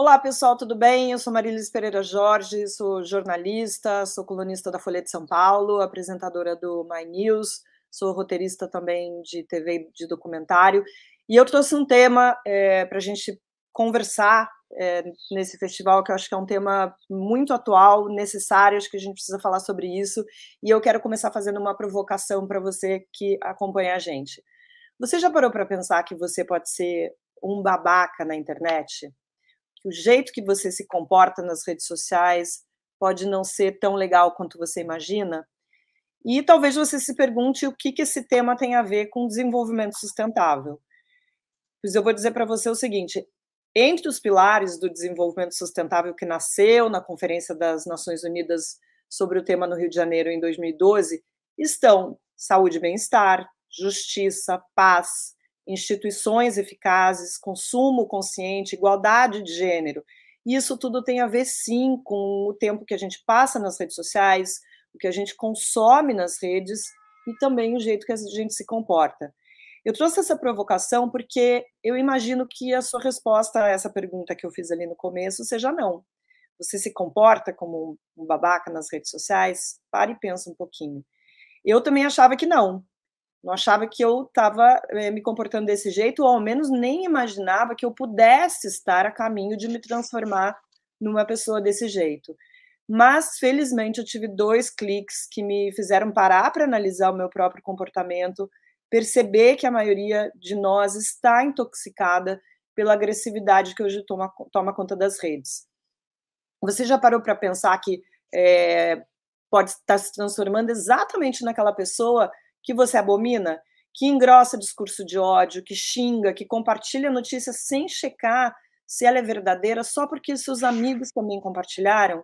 Olá, pessoal, tudo bem? Eu sou Marilis Pereira Jorge, sou jornalista, sou colunista da Folha de São Paulo, apresentadora do My News, sou roteirista também de TV e de documentário, e eu trouxe um tema para a gente conversar nesse festival, que eu acho que é um tema muito atual, necessário, acho que a gente precisa falar sobre isso, e eu quero começar fazendo uma provocação para você que acompanha a gente. Você já parou para pensar que você pode ser um babaca na internet? Que o jeito que você se comporta nas redes sociais pode não ser tão legal quanto você imagina? E talvez você se pergunte o que que esse tema tem a ver com desenvolvimento sustentável. Pois eu vou dizer para você o seguinte: entre os pilares do desenvolvimento sustentável que nasceu na Conferência das Nações Unidas sobre o tema no Rio de Janeiro em 2012, estão saúde e bem-estar, justiça, paz, instituições eficazes, consumo consciente, igualdade de gênero. E isso tudo tem a ver, sim, com o tempo que a gente passa nas redes sociais, o que a gente consome nas redes e também o jeito que a gente se comporta. Eu trouxe essa provocação porque eu imagino que a sua resposta a essa pergunta que eu fiz ali no começo seja não. Você se comporta como um babaca nas redes sociais? Para e pensa um pouquinho. Eu também achava que não. Não achava que eu estava me comportando desse jeito, ou ao menos nem imaginava que eu pudesse estar a caminho de me transformar numa pessoa desse jeito. Mas, felizmente, eu tive 2 cliques que me fizeram parar para analisar o meu próprio comportamento, perceber que a maioria de nós está intoxicada pela agressividade que hoje toma conta das redes. Você já parou para pensar que pode estar se transformando exatamente naquela pessoa que você abomina? Que engrossa discurso de ódio, que xinga, que compartilha notícia sem checar se ela é verdadeira só porque seus amigos também compartilharam?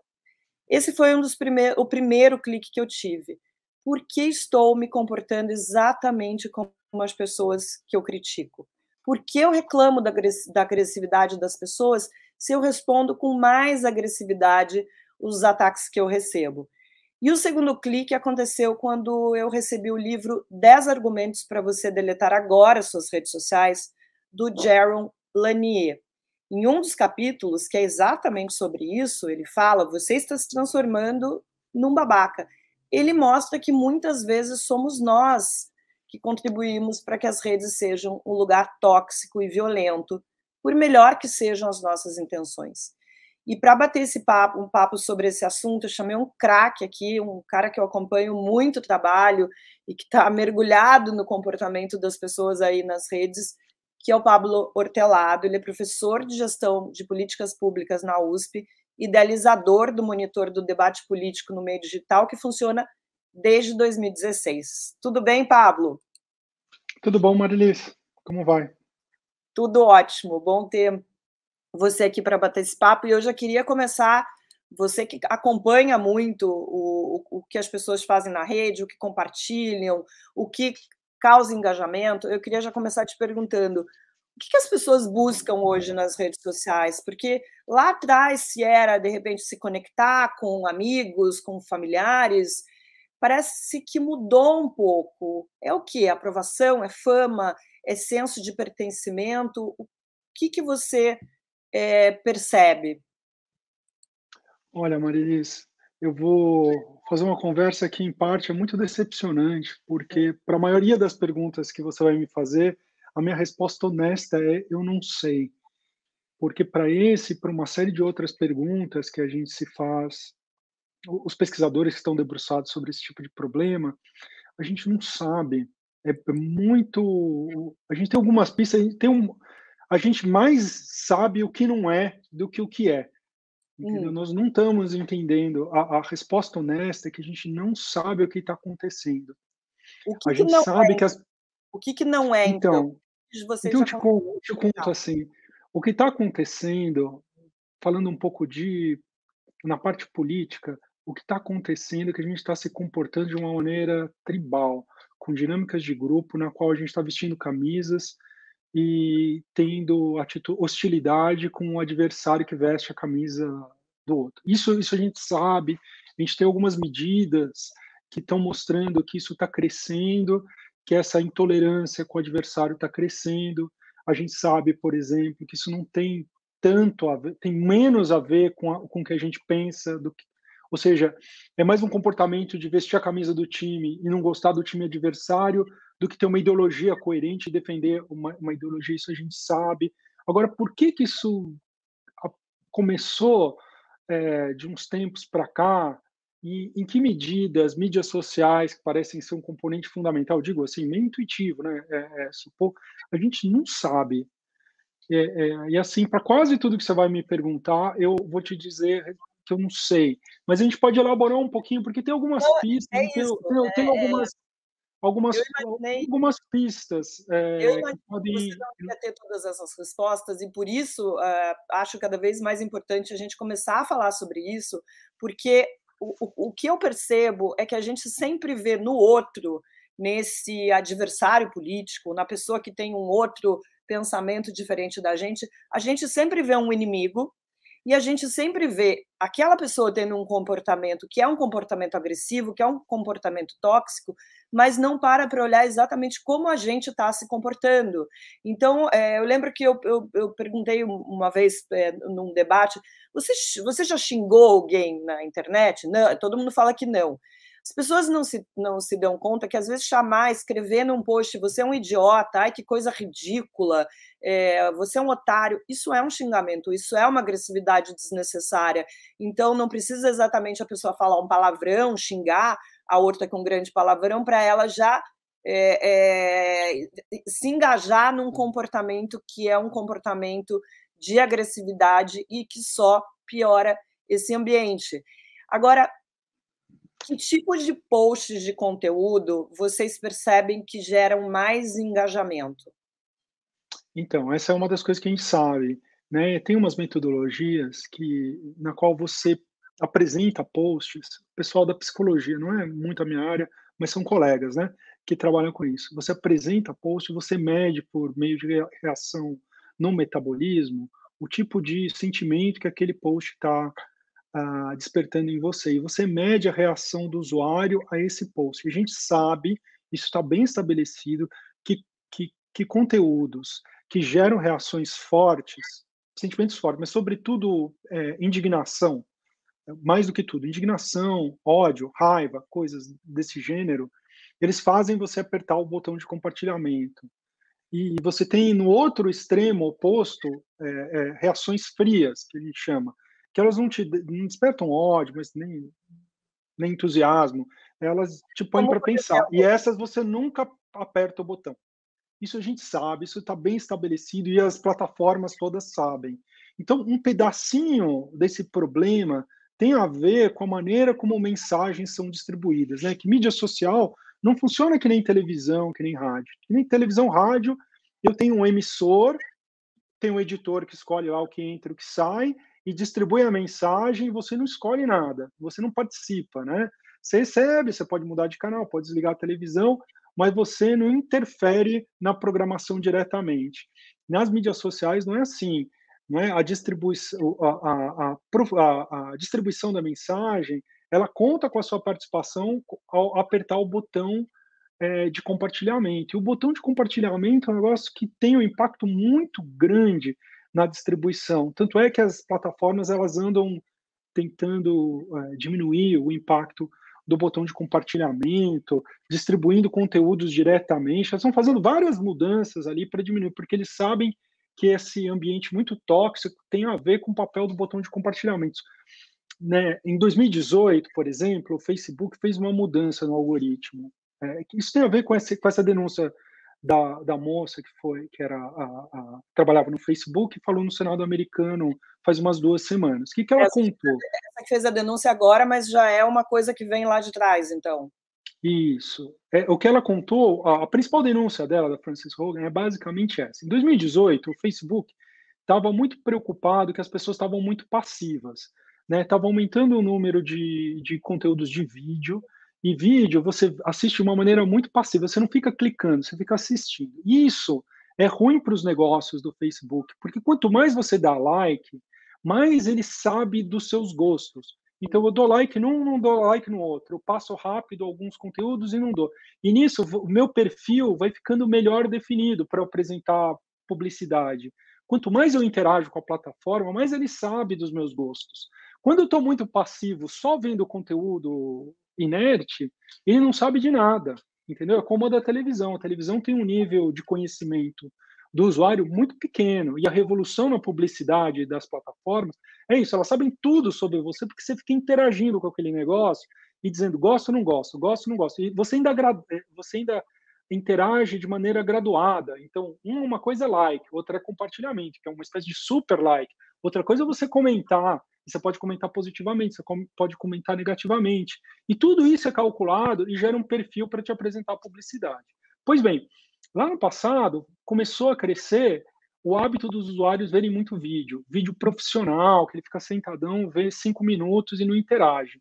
Esse foi o primeiro clique que eu tive. Por que estou me comportando exatamente como as pessoas que eu critico? Por que eu reclamo da agressividade das pessoas se eu respondo com mais agressividade os ataques que eu recebo? E o segundo clique aconteceu quando eu recebi o livro 10 argumentos para você deletar agora suas redes sociais, do Jaron Lanier. Em um dos capítulos, que é exatamente sobre isso, ele fala: você está se transformando num babaca. Ele mostra que muitas vezes somos nós que contribuímos para que as redes sejam um lugar tóxico e violento, por melhor que sejam as nossas intenções. E para bater um papo sobre esse assunto, eu chamei um craque aqui, um cara que eu acompanho muito trabalho e que está mergulhado no comportamento das pessoas aí nas redes, que é o Pablo Hortelado. Ele é professor de gestão de políticas públicas na USP, idealizador do monitor do debate político no meio digital, que funciona desde 2016. Tudo bem, Pablo? Tudo bom, Marilis? Como vai? Tudo ótimo, bom ter você aqui para bater esse papo. E eu já queria começar, você que acompanha muito o que as pessoas fazem na rede, o que compartilham, o que causa engajamento, eu queria já começar te perguntando: o que as pessoas buscam hoje nas redes sociais? Porque lá atrás, se era, de repente, se conectar com amigos, com familiares, parece que mudou um pouco. É o quê? Aprovação? É fama? É senso de pertencimento? O que você percebe? Olha, Marilis, eu vou fazer uma conversa que, em parte, é muito decepcionante, porque, para a maioria das perguntas que você vai me fazer, a minha resposta honesta é: eu não sei. Porque, para esse e para uma série de outras perguntas que a gente se faz, os pesquisadores que estão debruçados sobre esse tipo de problema, a gente não sabe. É muito. A gente tem algumas pistas, a gente mais sabe o que não é do que o que é. Entendeu? Hum. Nós não estamos entendendo. A resposta honesta é que a gente não sabe o que está acontecendo. O que A que gente não sabe que as. o que que não é, então? Então, Você então já eu te conto assim: o que está acontecendo, falando um pouco na parte política, o que está acontecendo é que a gente está se comportando de uma maneira tribal, com dinâmicas de grupo, na qual a gente está vestindo camisas e tendo hostilidade com o adversário que veste a camisa do outro. Isso a gente sabe, a gente tem algumas medidas que estão mostrando que isso está crescendo, que essa intolerância com o adversário está crescendo. A gente sabe, por exemplo, que isso não tem tanto a ver, tem menos a ver com o que a gente pensa, ou seja, é mais um comportamento de vestir a camisa do time e não gostar do time adversário, do que ter uma ideologia coerente e defender uma ideologia, isso a gente sabe. Agora, por que isso começou de uns tempos para cá, e em que medida as mídias sociais, que parecem ser um componente fundamental, digo assim, meio intuitivo, né? Supor, a gente não sabe. E assim, para quase tudo que você vai me perguntar, eu vou te dizer que eu não sei. Mas a gente pode elaborar um pouquinho, porque tem algumas Não, pistas, é isso. tem Eu algumas, imaginei algumas pistas Eu que imagino que você podem. não ia ter todas essas respostas e por isso, acho cada vez mais importante a gente começar a falar sobre isso, porque o que eu percebo é que a gente sempre vê no outro, nesse adversário político, na pessoa que tem um outro pensamento diferente da gente, a gente sempre vê um inimigo e a gente sempre vê aquela pessoa tendo um comportamento que é um comportamento agressivo, que é um comportamento tóxico, mas não para olhar exatamente como a gente está se comportando. Então, eu lembro que eu perguntei uma vez num debate, você já xingou alguém na internet? Não, todo mundo fala que não. As pessoas não se dão conta que, às vezes, chamar, escrever num post, você é um idiota, ai, que coisa ridícula, você é um otário, isso é um xingamento, isso é uma agressividade desnecessária. Então, não precisa exatamente a pessoa falar um palavrão, xingar a outra com um grande palavrão, para ela já se engajar num comportamento que é um comportamento de agressividade e que só piora esse ambiente. Agora, que tipo de posts de conteúdo vocês percebem que geram mais engajamento? Então, essa é uma das coisas que a gente sabe, né? Tem umas metodologias na qual você apresenta posts, o pessoal da psicologia, não é muito a minha área, mas são colegas, né, que trabalham com isso. Você apresenta post, você mede por meio de reação no metabolismo o tipo de sentimento que aquele post está despertando em você, e você mede a reação do usuário a esse post. E a gente sabe, isso está bem estabelecido, que conteúdos que geram reações fortes, sentimentos fortes, mas sobretudo indignação, mais do que tudo, indignação, ódio, raiva, coisas desse gênero, eles fazem você apertar o botão de compartilhamento. E você tem no outro extremo oposto reações frias, que a gente chama, que elas não despertam ódio, mas nem entusiasmo, elas te põem Como, para por pensar. E exemplo, essas você nunca aperta o botão. Isso a gente sabe, isso está bem estabelecido e as plataformas todas sabem. Então, um pedacinho desse problema tem a ver com a maneira como mensagens são distribuídas, né? Que mídia social não funciona que nem televisão, que nem rádio. Que nem televisão, rádio, eu tenho um emissor, tem um editor que escolhe lá o que entra e o que sai e distribui a mensagem e você não escolhe nada, você não participa, né? Você recebe, você pode mudar de canal, pode desligar a televisão, mas você não interfere na programação diretamente. Nas mídias sociais não é assim, né? A distribuição da mensagem, ela conta com a sua participação ao apertar o botão de compartilhamento. E o botão de compartilhamento é um negócio que tem um impacto muito grande na distribuição. Tanto é que as plataformas elas andam tentando diminuir o impacto do botão de compartilhamento, distribuindo conteúdos diretamente. Elas estão fazendo várias mudanças ali para diminuir, porque eles sabem que esse ambiente muito tóxico tem a ver com o papel do botão de compartilhamento. Né? Em 2018, por exemplo, o Facebook fez uma mudança no algoritmo. Isso tem a ver com essa denúncia da moça que era trabalhava no Facebook e falou no Senado americano faz umas 2 semanas. O que ela essa contou? que fez a denúncia agora, mas já é uma coisa que vem lá de trás, então. Isso. O que ela contou, a principal denúncia dela, da Frances Hogan, é basicamente essa. Em 2018, o Facebook estava muito preocupado que as pessoas estavam muito passivas, né? Estava aumentando o número de conteúdos de vídeo, e vídeo você assiste de uma maneira muito passiva, você não fica clicando, você fica assistindo. E isso é ruim para os negócios do Facebook, porque quanto mais você dá like, mais ele sabe dos seus gostos. Então eu dou like num, não dou like no outro. Eu passo rápido alguns conteúdos e não dou. E nisso o meu perfil vai ficando melhor definido para apresentar publicidade, quanto mais eu interajo com a plataforma, mais ele sabe dos meus gostos. Quando eu estou muito passivo, só vendo conteúdo inerte, ele não sabe de nada, entendeu? É como a da televisão. A televisão tem um nível de conhecimento do usuário muito pequeno, e a revolução na publicidade das plataformas é isso, elas sabem tudo sobre você, porque você fica interagindo com aquele negócio e dizendo gosto, não gosto, gosto, não gosto. E você ainda interage de maneira graduada. Então, uma coisa é like, outra é compartilhamento, que é uma espécie de super like. Outra coisa é você comentar, você pode comentar positivamente, você pode comentar negativamente. E tudo isso é calculado e gera um perfil para te apresentar a publicidade. Pois bem, lá no passado, começou a crescer o hábito dos usuários verem muito vídeo profissional, que ele fica sentadão, vê 5 minutos e não interage.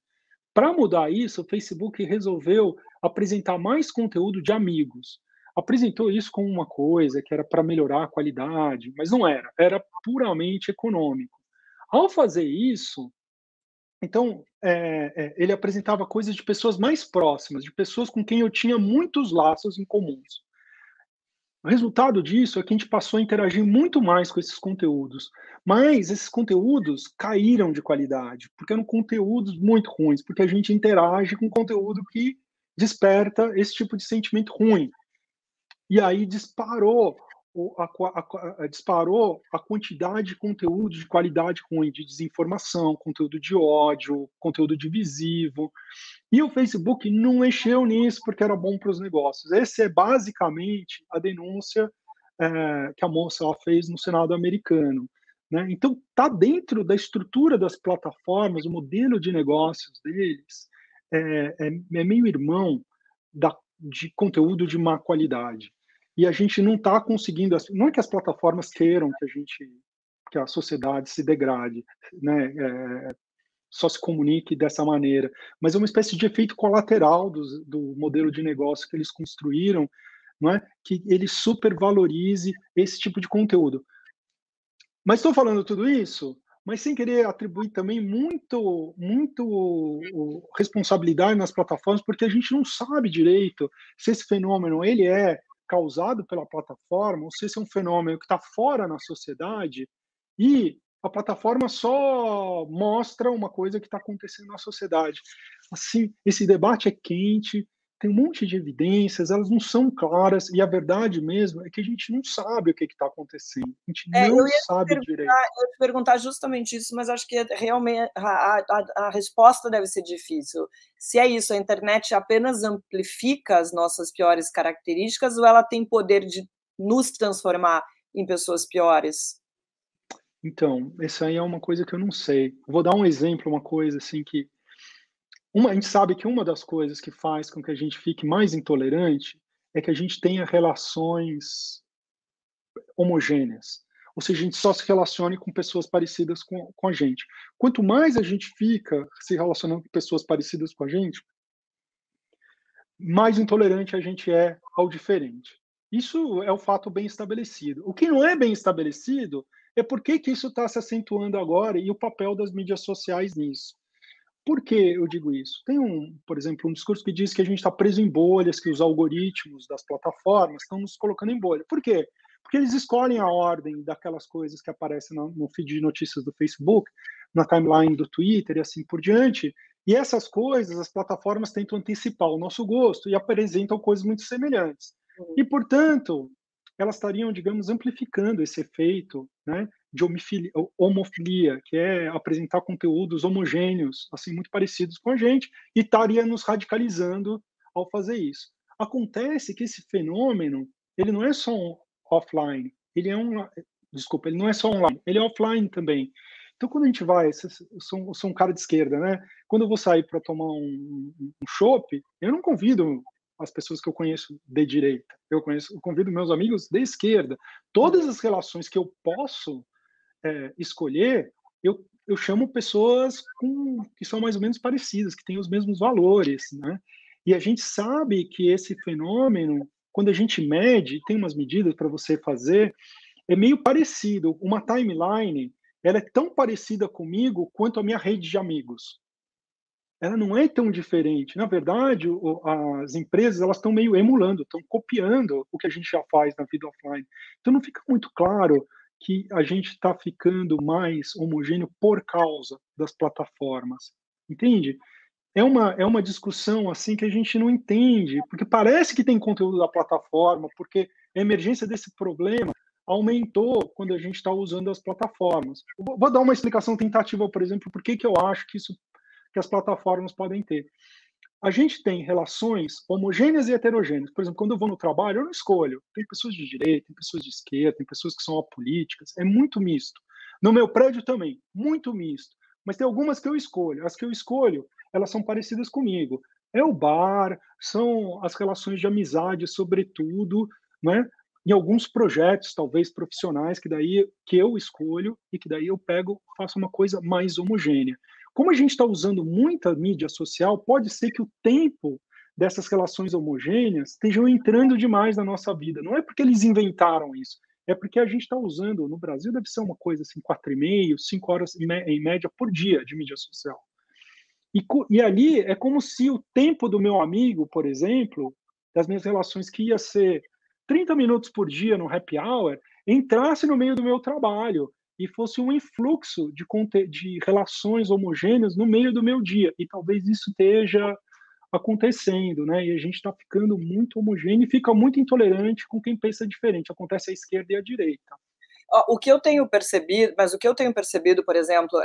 Para mudar isso, o Facebook resolveu apresentar mais conteúdo de amigos. Apresentou isso como uma coisa que era para melhorar a qualidade, mas não era, era puramente econômico. Ao fazer isso, então, ele apresentava coisas de pessoas mais próximas, de pessoas com quem eu tinha muitos laços em comuns. O resultado disso é que a gente passou a interagir muito mais com esses conteúdos, mas esses conteúdos caíram de qualidade, porque eram conteúdos muito ruins, porque a gente interage com conteúdo que desperta esse tipo de sentimento ruim. E aí disparou a quantidade de conteúdo de qualidade ruim, de desinformação, conteúdo de ódio, conteúdo divisivo. E o Facebook não mexeu nisso porque era bom para os negócios. Essa é basicamente a denúncia que a moça ela fez no Senado americano. Né? Então, está dentro da estrutura das plataformas, o modelo de negócios deles é meio irmão de conteúdo de má qualidade. E a gente não está conseguindo, não é que as plataformas queiram que a sociedade se degrade, né? Só se comunique dessa maneira, mas é uma espécie de efeito colateral do modelo de negócio que eles construíram, não é? Que ele supervalorize esse tipo de conteúdo. Mas estou falando tudo isso, mas sem querer atribuir também muito responsabilidade nas plataformas, porque a gente não sabe direito se esse fenômeno ele é causado pela plataforma ou se esse é um fenômeno que está fora na sociedade e a plataforma só mostra uma coisa que está acontecendo na sociedade. Assim, esse debate é quente, tem um monte de evidências, elas não são claras, e a verdade mesmo é que a gente não sabe o que está acontecendo. A gente não sabe direito. Eu ia te perguntar justamente isso, mas acho que realmente a resposta deve ser difícil. Se é isso, a internet apenas amplifica as nossas piores características ou ela tem poder de nos transformar em pessoas piores? Então, essa aí é uma coisa que eu não sei. Vou dar um exemplo, uma coisa assim que a gente sabe que uma das coisas que faz com que a gente fique mais intolerante é que a gente tenha relações homogêneas. Ou seja, a gente só se relacione com pessoas parecidas com a gente. Quanto mais a gente fica se relacionando com pessoas parecidas com a gente, mais intolerante a gente é ao diferente. Isso é o fato bem estabelecido. O que não é bem estabelecido é por que isso está se acentuando agora e o papel das mídias sociais nisso. Por que eu digo isso? Tem, por exemplo, um discurso que diz que a gente está preso em bolhas, que os algoritmos das plataformas estão nos colocando em bolha. Por quê? Porque eles escolhem a ordem daquelas coisas que aparecem no feed de notícias do Facebook, na timeline do Twitter e assim por diante. E essas coisas, as plataformas tentam antecipar o nosso gosto e apresentam coisas muito semelhantes. E, portanto, elas estariam, digamos, amplificando esse efeito, né, de homofilia, que é apresentar conteúdos homogêneos, assim, muito parecidos com a gente, e estaria nos radicalizando ao fazer isso. Acontece que esse fenômeno, ele não é só offline, ele não é só online, ele é offline também. Então, quando a gente vai, eu sou um cara de esquerda, né? Quando eu vou sair para tomar um chopp, eu não convido as pessoas que eu conheço de direita. Eu convido meus amigos de esquerda. Todas as relações que eu posso escolher, eu chamo pessoas que são mais ou menos parecidas, que têm os mesmos valores, né? E a gente sabe que esse fenômeno, quando a gente mede, tem umas medidas para você fazer, é meio parecido. Uma timeline, ela é tão parecida comigo quanto a minha rede de amigos. Ela não é tão diferente. Na verdade, as empresas elas estão meio emulando, estão copiando o que a gente já faz na vida offline. Então não fica muito claro que a gente está ficando mais homogêneo por causa das plataformas? Entende? É uma discussão assim que a gente não entende, porque parece que tem conteúdo da plataforma, porque a emergência desse problema aumentou quando a gente está usando as plataformas. Vou dar uma explicação tentativa, por exemplo, por que eu acho que as plataformas podem ter. A gente tem relações homogêneas e heterogêneas. Por exemplo, quando eu vou no trabalho, eu não escolho. Tem pessoas de direita, tem pessoas de esquerda, tem pessoas que são apolíticas. É muito misto. No meu prédio também, muito misto. Mas tem algumas que eu escolho. As que eu escolho, elas são parecidas comigo. É o bar, são as relações de amizade, sobretudo, né? Em alguns projetos, talvez profissionais, que eu escolho e que daí eu pego, faço uma coisa mais homogênea. Como a gente está usando muita mídia social, pode ser que o tempo dessas relações homogêneas estejam entrando demais na nossa vida. Não é porque eles inventaram isso, é porque a gente está usando, no Brasil deve ser uma coisa assim, 4,5, 5 horas em média por dia de mídia social. E ali é como se o tempo do meu amigo, por exemplo, das minhas relações que ia ser 30 minutos por dia no happy hour, entrasse no meio do meu trabalho e fosse um influxo de relações homogêneas no meio do meu dia. E talvez isso esteja acontecendo, né? E a gente está ficando muito homogêneo e fica muito intolerante com quem pensa diferente. Acontece à esquerda e à direita. O que eu tenho percebido, mas o que eu tenho percebido, por exemplo,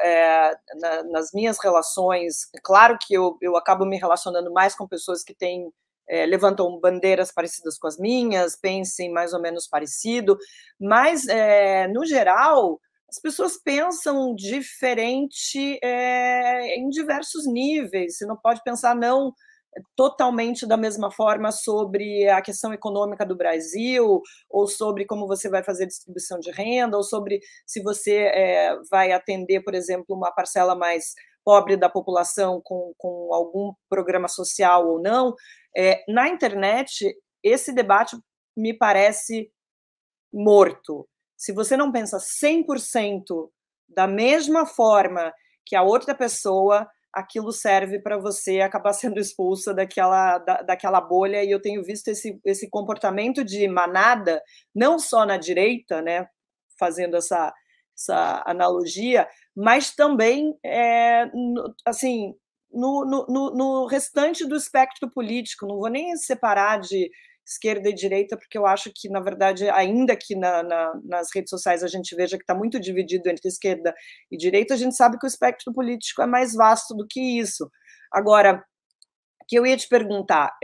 nas minhas relações, claro que eu acabo me relacionando mais com pessoas que têm, levantam bandeiras parecidas com as minhas, pensem mais ou menos parecido, mas, no geral, as pessoas pensam diferente, em diversos níveis. Você não pode pensar não totalmente da mesma forma sobre a questão econômica do Brasil, ou sobre como você vai fazer distribuição de renda, ou sobre se você vai atender, por exemplo, uma parcela mais pobre da população com algum programa social ou não. Na internet, esse debate me parece morto. Se você não pensa 100% da mesma forma que a outra pessoa, aquilo serve para você acabar sendo expulsa daquela bolha. E eu tenho visto esse comportamento de manada, não só na direita, né, fazendo essa analogia, mas também, assim, no restante do espectro político. Não vou nem separar de esquerda e direita, porque eu acho que, na verdade, ainda que nas redes sociais a gente veja que está muito dividido entre esquerda e direita, a gente sabe que o espectro político é mais vasto do que isso. Agora, o que eu ia te perguntar,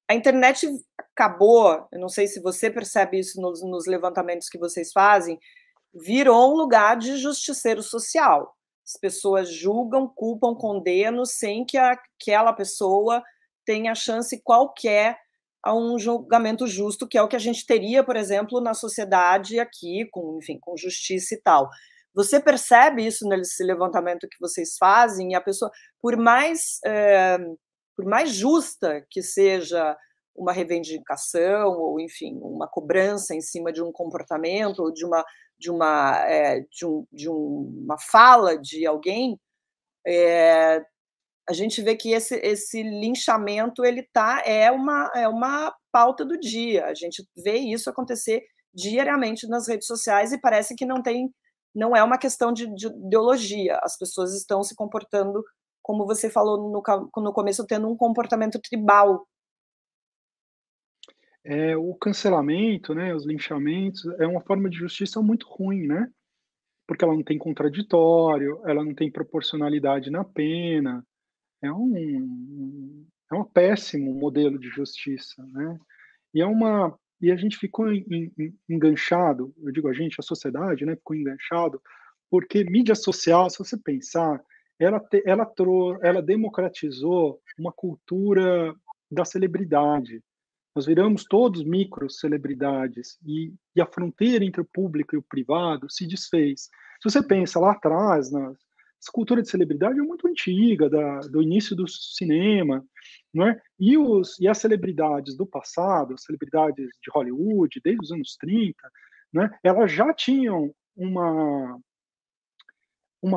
a internet acabou, eu não sei se você percebe isso nos levantamentos que vocês fazem, virou um lugar de justiceiro social. As pessoas julgam, culpam, condenam, sem que aquela pessoa tenha chance qualquer a um julgamento justo, que é o que a gente teria, por exemplo, na sociedade aqui, enfim, com justiça e tal. Você percebe isso nesse levantamento que vocês fazem? E a pessoa, por mais justa que seja uma reivindicação, ou, enfim, uma cobrança em cima de um comportamento, ou de uma fala de alguém, a gente vê que esse linchamento é uma pauta do dia. A gente vê isso acontecer diariamente nas redes sociais e parece que não é uma questão de ideologia. As pessoas estão se comportando, como você falou no começo, tendo um comportamento tribal. O cancelamento, né, os linchamentos, é uma forma de justiça muito ruim, né? Porque ela não tem contraditório, ela não tem proporcionalidade na pena. É um péssimo modelo de justiça, né? E a gente ficou enganchado, eu digo a gente, a sociedade, né, ficou enganchado, porque mídia social, se você pensar, ela democratizou uma cultura da celebridade. Nós viramos todos micro-celebridades e a fronteira entre o público e o privado se desfez. Se você pensa lá atrás, essa cultura de celebridade é muito antiga, do início do cinema, não é? E as celebridades do passado, as celebridades de Hollywood, desde os anos 30, né, elas já tinham uma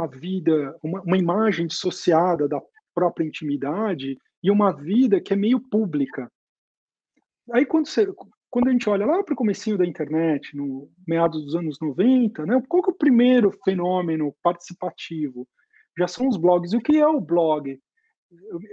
vida, uma imagem dissociada da própria intimidade e uma vida que é meio pública. Aí quando a gente olha lá para o comecinho da internet, no meados dos anos 90, né, qual que é o primeiro fenômeno participativo? Já são os blogs. E o que é o blog?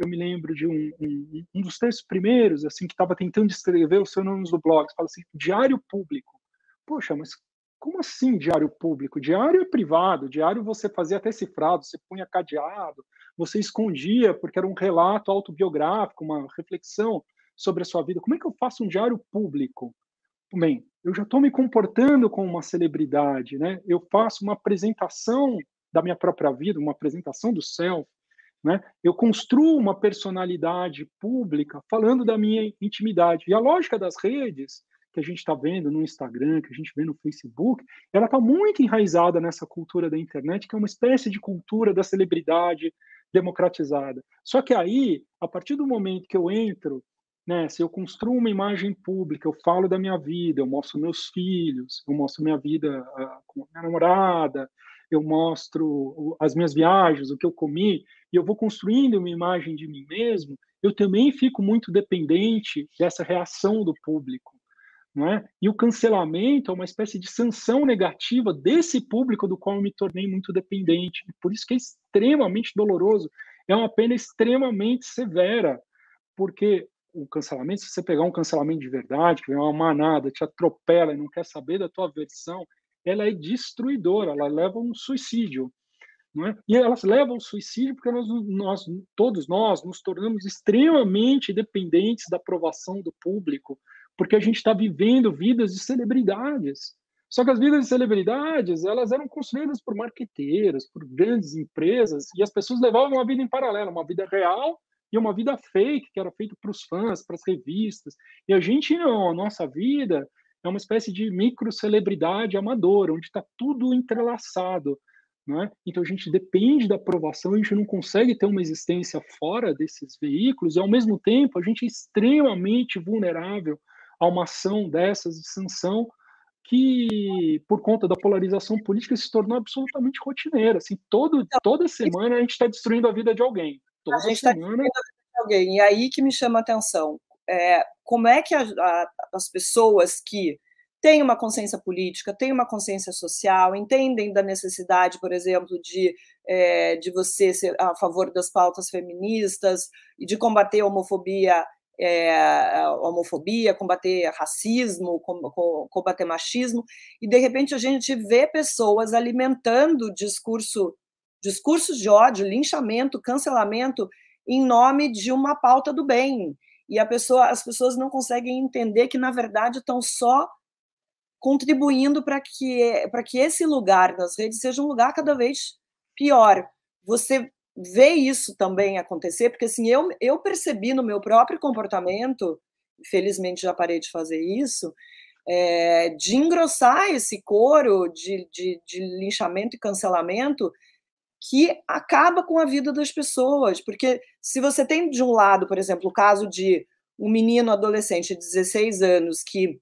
Eu me lembro de um dos textos primeiros, assim, que estava tentando descrever os fenômenos do blog. Fala assim, diário público. Poxa, mas como assim diário público? Diário é privado, diário você fazia até cifrado, você punha cadeado, você escondia porque era um relato autobiográfico, uma reflexão sobre a sua vida. Como é que eu faço um diário público? Bem, eu já estou me comportando como uma celebridade, né? Eu faço uma apresentação da minha própria vida, uma apresentação do self, né? Eu construo uma personalidade pública falando da minha intimidade. E a lógica das redes, que a gente está vendo no Instagram, que a gente vê no Facebook, ela está muito enraizada nessa cultura da internet, que é uma espécie de cultura da celebridade democratizada. Só que aí, a partir do momento que eu entro, né, se eu construo uma imagem pública, eu falo da minha vida, eu mostro meus filhos, eu mostro minha vida com a minha namorada, eu mostro as minhas viagens, o que eu comi, e eu vou construindo uma imagem de mim mesmo, eu também fico muito dependente dessa reação do público, não é? E o cancelamento é uma espécie de sanção negativa desse público do qual eu me tornei muito dependente. E por isso que é extremamente doloroso, é uma pena extremamente severa, porque o cancelamento, se você pegar um cancelamento de verdade, que vem uma manada, te atropela e não quer saber da tua versão, ela é destruidora, ela leva a um suicídio. Não é? E elas levam ao suicídio porque todos nós nos tornamos extremamente dependentes da aprovação do público, porque a gente está vivendo vidas de celebridades. Só que as vidas de celebridades, elas eram construídas por marqueteiros, por grandes empresas, e as pessoas levavam uma vida em paralelo, uma vida real e uma vida fake, que era feita para os fãs, para as revistas. E a gente, não, a nossa vida é uma espécie de micro-celebridade amadora, onde está tudo entrelaçado. Não é? Então a gente depende da aprovação, a gente não consegue ter uma existência fora desses veículos, e ao mesmo tempo a gente é extremamente vulnerável a uma ação dessas de sanção que, por conta da polarização política, se tornou absolutamente rotineira. Assim, Então, toda semana a gente está destruindo a vida de alguém. a Toda gente está semana. destruindo a vida de alguém. E aí que me chama a atenção. Como é que as pessoas que têm uma consciência política, têm uma consciência social, entendem da necessidade, por exemplo, de você ser a favor das pautas feministas e de combater a homofobia, combater racismo, combater machismo, e de repente a gente vê pessoas alimentando discursos de ódio, linchamento, cancelamento em nome de uma pauta do bem. E as pessoas não conseguem entender que, na verdade, estão só contribuindo para que esse lugar nas redes seja um lugar cada vez pior. Você vê isso também acontecer, porque assim, eu percebi no meu próprio comportamento, infelizmente já parei de fazer isso, de engrossar esse coro de linchamento e cancelamento que acaba com a vida das pessoas. Porque se você tem, de um lado, por exemplo, o caso de um menino adolescente de 16 anos que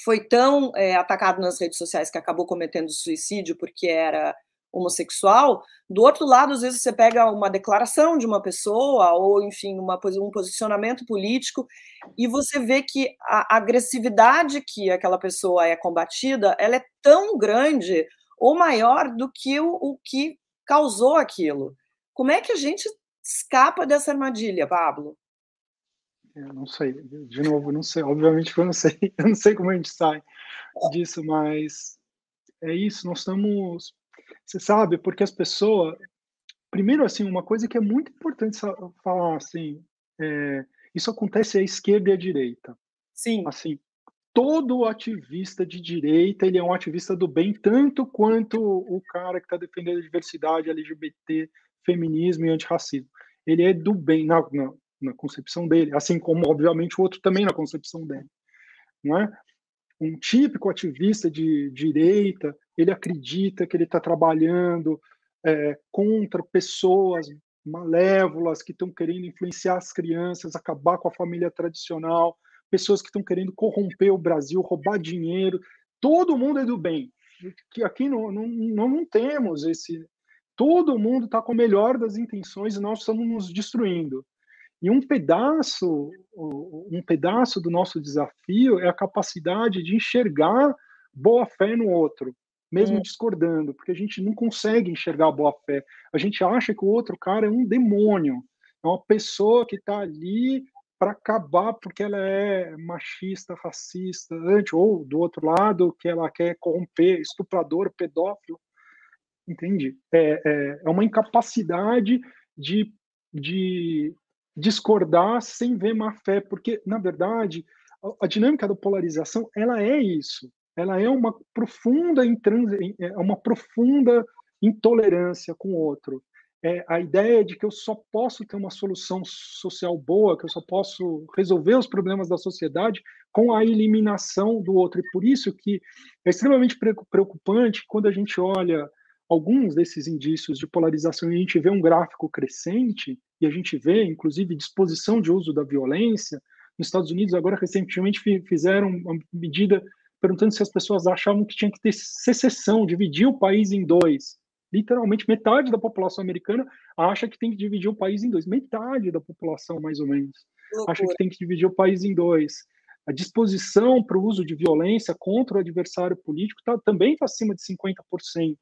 foi tão atacado nas redes sociais que acabou cometendo suicídio porque era homossexual, do outro lado, às vezes você pega uma declaração de uma pessoa ou, enfim, um posicionamento político e você vê que a agressividade que aquela pessoa é combatida, ela é tão grande ou maior do que o que causou aquilo. Como é que a gente escapa dessa armadilha, Pablo? Eu não sei, de novo, não sei. Obviamente que eu não sei, eu não sei como a gente sai disso, mas é isso, nós estamos. Você sabe, porque as pessoas. Primeiro, assim, uma coisa que é muito importante falar, assim, isso acontece à esquerda e à direita. Sim, Assim, todo ativista de direita, ele é um ativista do bem, tanto quanto o cara que está defendendo a diversidade LGBT, feminismo e antirracismo. Ele é do bem na concepção dele, assim como, obviamente, o outro também na concepção dele, não é? Um típico ativista de direita, ele acredita que ele está trabalhando contra pessoas malévolas que estão querendo influenciar as crianças, acabar com a família tradicional, pessoas que estão querendo corromper o Brasil, roubar dinheiro. Todo mundo é do bem. Que aqui não temos esse. Todo mundo está com a melhor das intenções e nós estamos nos destruindo. E um pedaço do nosso desafio é a capacidade de enxergar boa-fé no outro, Hum, mesmo discordando, porque a gente não consegue enxergar a boa-fé. A gente acha que o outro cara é um demônio, é uma pessoa que está ali para acabar porque ela é machista, racista, ou do outro lado, que ela quer corromper, estuprador, pedófilo, entende? É uma incapacidade de, de discordar sem ver má fé, porque, na verdade, a dinâmica da polarização, ela é isso. Ela é uma profunda intolerância com o outro. É a ideia de que eu só posso ter uma solução social boa, que eu só posso resolver os problemas da sociedade com a eliminação do outro. E por isso que é extremamente preocupante quando a gente olha alguns desses indícios de polarização e a gente vê um gráfico crescente, e a gente vê, inclusive, disposição de uso da violência. Nos Estados Unidos, agora, recentemente, fizeram uma medida perguntando se as pessoas achavam que tinha que ter secessão, dividir o país em dois. Literalmente, metade da população americana acha que tem que dividir o país em dois. Metade da população, mais ou menos, que acha que loucura. tem que dividir o país em dois. A disposição para o uso de violência contra o adversário político também está acima de 50%.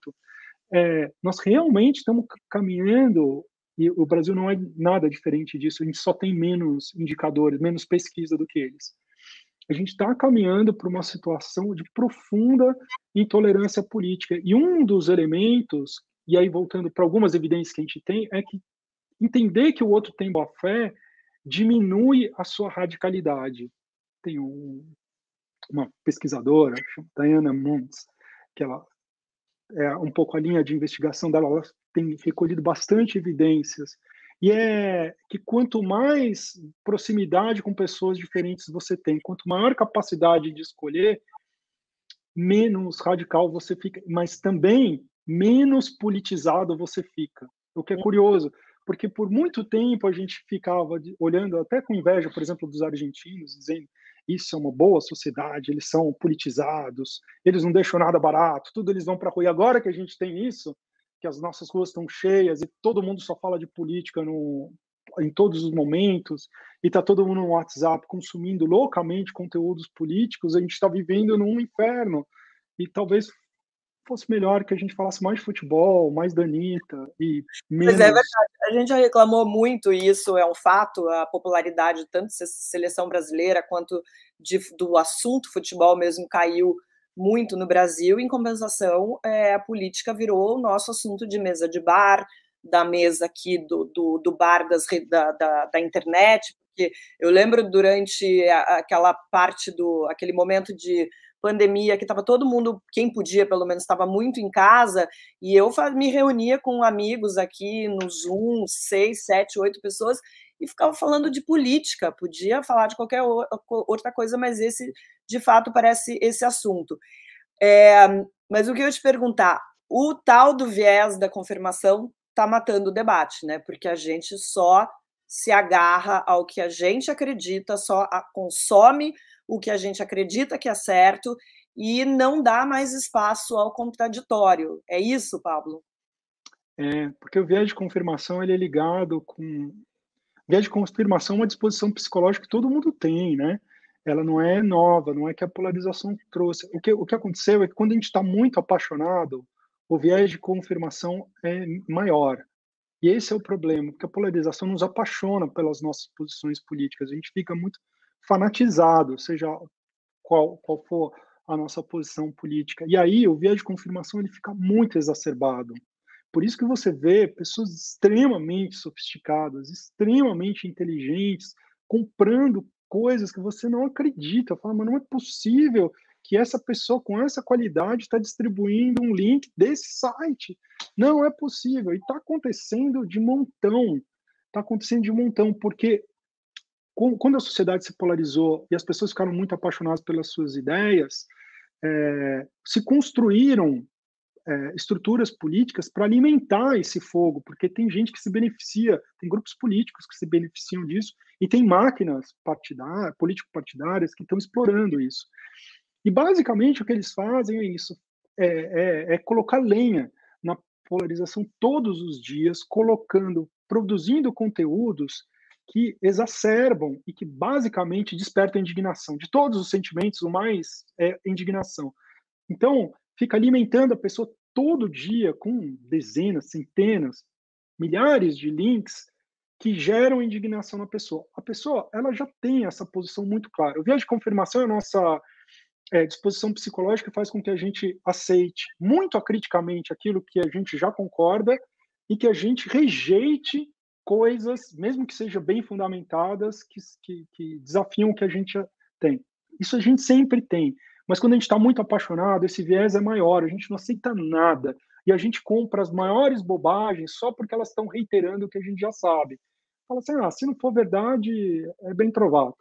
Nós realmente estamos caminhando, e o Brasil não é nada diferente disso, a gente só tem menos indicadores, menos pesquisa do que eles. A gente está caminhando para uma situação de profunda intolerância política. E um dos elementos, e aí voltando para algumas evidências que a gente tem, é que entender que o outro tem boa fé diminui a sua radicalidade. Tem uma pesquisadora, chama Diana Muntz, que ela um pouco a linha de investigação dela, ela tem recolhido bastante evidências. E é que quanto mais proximidade com pessoas diferentes você tem, quanto maior capacidade de escolher, menos radical você fica, mas também menos politizado você fica. O que é curioso, porque por muito tempo a gente ficava olhando até com inveja, por exemplo, dos argentinos, dizendo isso é uma boa sociedade, eles são politizados, eles não deixam nada barato, tudo eles vão para a rua. E agora que a gente tem isso, que as nossas ruas estão cheias e todo mundo só fala de política em todos os momentos, e está todo mundo no WhatsApp consumindo loucamente conteúdos políticos, a gente está vivendo num inferno. E talvez fosse melhor que a gente falasse mais de futebol, mais da Anitta e Pois é, verdade. menos. A gente já reclamou muito, e isso é um fato, a popularidade tanto da seleção brasileira quanto do assunto futebol mesmo caiu muito no Brasil. Em compensação, a política virou o nosso assunto de mesa de bar, da mesa aqui do bar da internet, porque eu lembro durante aquela parte aquele momento de pandemia que estava todo mundo, quem podia pelo menos, estava muito em casa, e eu me reunia com amigos aqui no Zoom, 6, 7, 8 pessoas, e ficava falando de política. Podia falar de qualquer outra coisa, mas esse, de fato, parece esse assunto. Mas o que eu ia te perguntar, o tal do viés da confirmação está matando o debate, né? Porque a gente só se agarra ao que a gente acredita, só consome o que a gente acredita que é certo e não dá mais espaço ao contraditório. É isso, Pablo? Porque o viés de confirmação ele é ligado com. Viés de confirmação é uma disposição psicológica que todo mundo tem, né? Ela não é nova, não é que a polarização trouxe. O que aconteceu é que quando a gente está muito apaixonado, o viés de confirmação é maior. E esse é o problema, porque a polarização nos apaixona pelas nossas posições políticas. A gente fica muito fanatizado, seja qual for a nossa posição política. E aí o viés de confirmação ele fica muito exacerbado. Por isso que você vê pessoas extremamente sofisticadas, extremamente inteligentes, comprando coisas que você não acredita. Fala, mas não é possível que essa pessoa com essa qualidade está distribuindo um link desse site. Não é possível. E está acontecendo de montão. Está acontecendo de montão, porque quando a sociedade se polarizou e as pessoas ficaram muito apaixonadas pelas suas ideias, se construíram estruturas políticas para alimentar esse fogo, porque tem gente que se beneficia, tem grupos políticos que se beneficiam disso, e tem máquinas político-partidárias que estão explorando isso. E basicamente o que eles fazem é isso, é colocar lenha na polarização todos os dias, produzindo conteúdos que exacerbam e que basicamente despertam a indignação. De todos os sentimentos, o mais é indignação. Então, fica alimentando a pessoa todo dia com dezenas, centenas, milhares de links que geram indignação na pessoa. A pessoa, ela já tem essa posição muito clara. O viés de confirmação é a nossa disposição psicológica, faz com que a gente aceite muito acriticamente aquilo que a gente já concorda e que a gente rejeite coisas, mesmo que sejam bem fundamentadas, que desafiam o que a gente já tem. Isso a gente sempre tem. Mas quando a gente está muito apaixonado, esse viés é maior, a gente não aceita nada. E a gente compra as maiores bobagens só porque elas estão reiterando o que a gente já sabe. Fala assim, se não for verdade, é bem provável.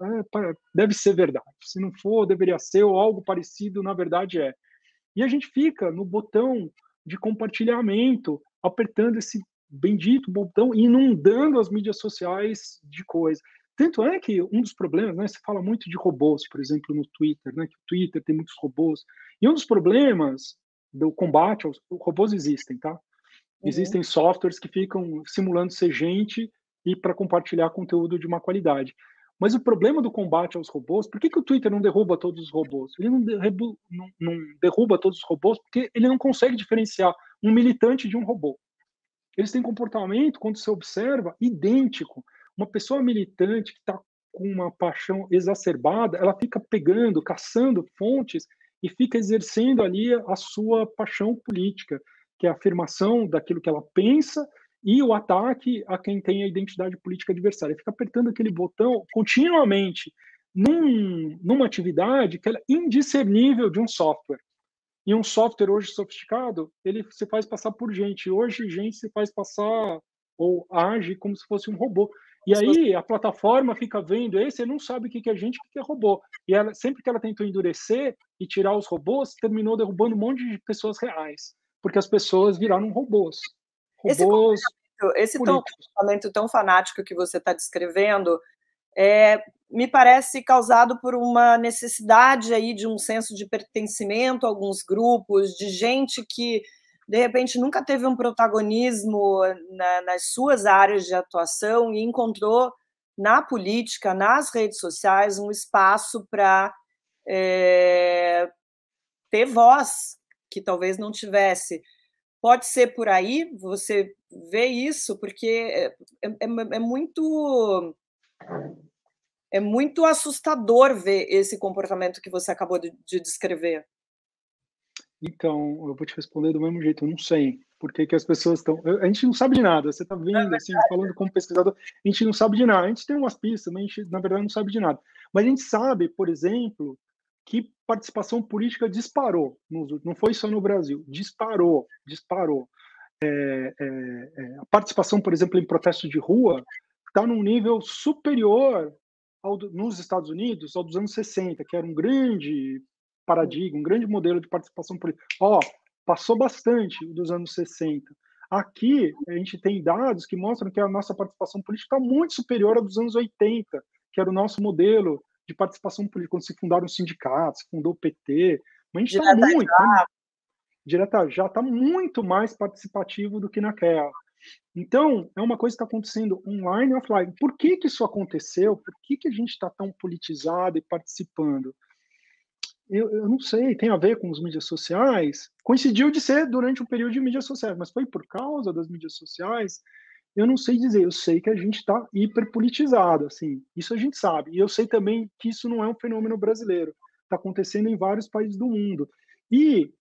Deve ser verdade. Se não for, deveria ser, ou algo parecido, na verdade é. E a gente fica no botão de compartilhamento, apertando esse bendito botão, inundando as mídias sociais de coisa. Tanto é que um dos problemas, né, se fala muito de robôs, por exemplo, no Twitter, né, que o Twitter tem muitos robôs, e um dos problemas do combate aos robôs existem, tá? Existem softwares que ficam simulando ser gente e para compartilhar conteúdo de uma qualidade. Mas o problema do combate aos robôs, por que o Twitter não derruba todos os robôs? Ele não derruba todos os robôs porque ele não consegue diferenciar um militante de um robô. Eles têm comportamento, quando você observa, idêntico. Uma pessoa militante que está com uma paixão exacerbada, ela fica pegando, caçando fontes e fica exercendo ali a sua paixão política, que é a afirmação daquilo que ela pensa e o ataque a quem tem a identidade política adversária. Fica apertando aquele botão continuamente numa atividade que é indiscernível de um software. E um software hoje sofisticado, ele se faz passar por gente. Hoje, gente se faz passar ou age como se fosse um robô. E aí a plataforma fica vendo esse e não sabe o que é gente e o que é robô. E ela, sempre que ela tentou endurecer e tirar os robôs, terminou derrubando um monte de pessoas reais. Porque as pessoas viraram robôs. Robôs esse políticos. comportamento tão fanático que você está descrevendo me parece causado por uma necessidade aí de um senso de pertencimento a alguns grupos, de gente que, de repente, nunca teve um protagonismo nas suas áreas de atuação e encontrou na política, nas redes sociais, um espaço para ter voz que talvez não tivesse. Pode ser por aí, você vê isso, porque é muito assustador ver esse comportamento que você acabou de descrever. Então, eu vou te responder do mesmo jeito, eu não sei por que as pessoas estão... A gente não sabe de nada, você está vendo, assim, falando como pesquisador, a gente não sabe de nada, a gente tem umas pistas, mas a gente, na verdade, não sabe de nada. Mas a gente sabe, por exemplo, que participação política disparou, não foi só no Brasil, disparou. A participação, por exemplo, em protestos de rua está num nível superior nos Estados Unidos ao dos anos 60, que era um grande paradigma, um grande modelo de participação política. Passou bastante dos anos 60. Aqui, a gente tem dados que mostram que a nossa participação política está muito superior à dos anos 80, que era o nosso modelo de participação política, quando se fundaram os sindicatos, se fundou o PT. Mas a gente está muito, já está muito mais participativo do que naquela. Então, é uma coisa que está acontecendo online e offline. Por que isso aconteceu? Por que a gente está tão politizado e participando? Eu não sei, tem a ver com as mídias sociais. Coincidiu de ser durante um período de mídias sociais, mas foi por causa das mídias sociais? Eu não sei dizer. Eu sei que a gente está hiperpolitizado, assim. Isso a gente sabe. E eu sei também que isso não é um fenômeno brasileiro. Está acontecendo em vários países do mundo. E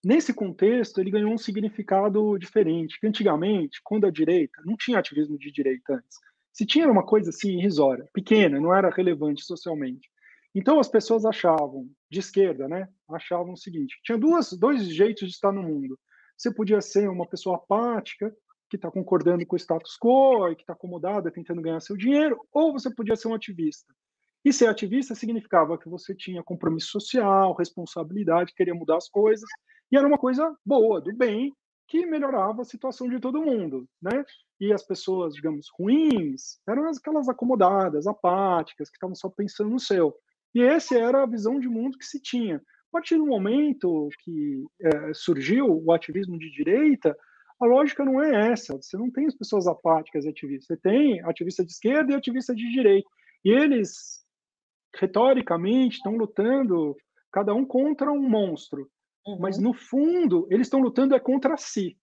nesse contexto, ele ganhou um significado diferente. Que antigamente, quando a direita, não tinha ativismo de direita antes. Se tinha uma coisa assim irrisória, pequena, não era relevante socialmente. Então as pessoas achavam, de esquerda, né? Achavam o seguinte: tinha dois jeitos de estar no mundo. Você podia ser uma pessoa apática, que está concordando com o status quo e que está acomodada, tentando ganhar seu dinheiro, ou você podia ser um ativista. E ser ativista significava que você tinha compromisso social, responsabilidade, queria mudar as coisas, e era uma coisa boa, do bem, que melhorava a situação de todo mundo, né? E as pessoas, digamos, ruins, eram aquelas acomodadas, apáticas, que estavam só pensando no seu. E essa era a visão de mundo que se tinha. A partir do momento que surgiu o ativismo de direita, A lógica não é essa. Você não tem as pessoas apáticas e ativistas. Você tem ativista de esquerda e ativista de direita. E eles, retoricamente, estão lutando, cada um contra um monstro. Mas, Uhum. no fundo, eles estão lutando contra si.